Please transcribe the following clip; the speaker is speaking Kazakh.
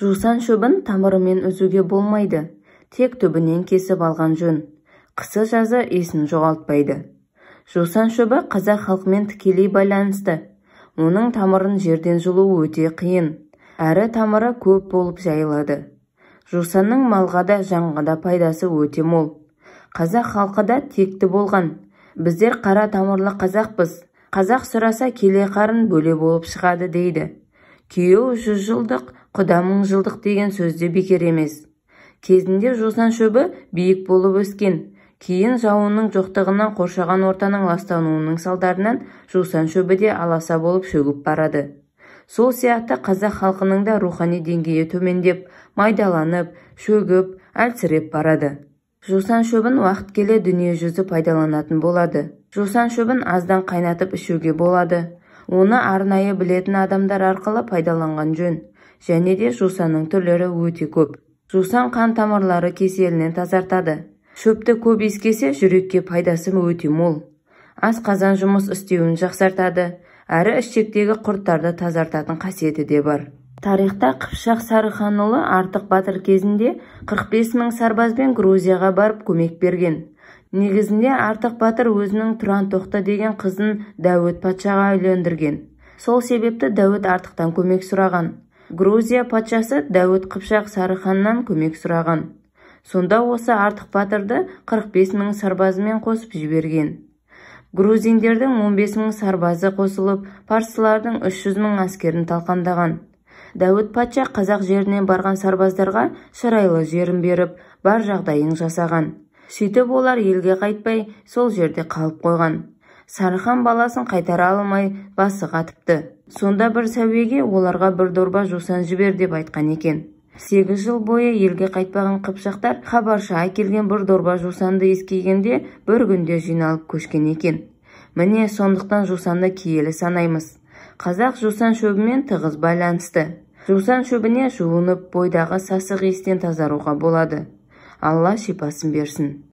Жусан шөбін тамырымен үзуге болмайды, тек түбінен кесіп алған жөн. Қысы-жазы есін жоғалтпайды. Жусан шөбі қазақ халқымен тікелей байланысты. Оның тамырын жерден жұлу өте қиын, әрі тамыры көп болып жайылады. Жусанның малға да жанға да пайдасы өте мол. Қазақ халқы да текті болған. Біздер қара тамырлы қазақпыз. Қазақ сұраса келе қарын бөле болып шығады дейді. Күйеу 100 жылдық, құда 1000 жылдық деген сөзде бекер емес. Кезінде жусан шөбі биік болып өскен. Кейін жауынның жоқтығынан қоршаған ортаның ластануының салдарынан жусан шөбі де аласа болып шөгіп барады. Сол сияқты қазақ халқының да рухани деңгейі төмендеп, майдаланып, шөгіп, әлсіреп барады. Жусан шөбін уақыт келе дүние жүзі пайдаланатын болады. Жусан шөбін аздан қайнатып ішуге болады. Оны арнайы білетін адамдар арқылы пайдаланған жөн. Және де жусанның түрлері өте көп. Жусан қан тамырлары кеселінен тазартады. Шөпті көп иіскесе жүрекке пайдасы өте мол. Асқазан жұмыс істеуін жақсартады, әрі ішектегі құрттарды тазартатын қасиеті де бар. Тарихта Қыпшақ Сарыханұлы Артық батыр кезінде 45 000 сарбазбен Грузияға барып көмек берген. Негізінде Артық батыр өзінің Тұран-тоқты деген қызын Дәуіт патшаға үйлендірген. Сол себепті Дәуіт Артықтан көмек сұраған. Грузия патшасы Дәуіт Қыпшақ Сарыханнан көмек сұраған. Сонда осы Артық батырды 45 000 сарбазымен қосып жіберген. Грузиндердің 15 000 сарбазы қосылып, парсылардың 300 000 әскерін талқандаған. Дәуіт патша қазақ жерінен барған сарбаздарға шырайлы жерін беріп, бар жағдайын жасаған. Сөйтіп олар елге қайтпай, сол жерде қалып қойған. Сарыхан баласын қайтара алмай, басы қатыпты. Сонда бір сәуеге оларға бір дорба жусан жібер деп айтқан екен. 8 жыл бойы елге қайтпаған қыпшақтар хабаршы әкелген бір дорба жусанды ескегенде бір күнде жиналып көшкен екен. Міне сондықтан жусанды киелі санаймыз. Қазақ жусан шөбімен тығыз байланысты. Жусан шөбіне жуынып бойдағы сасық иістен тазаруға болады. Алла шипасын берсін.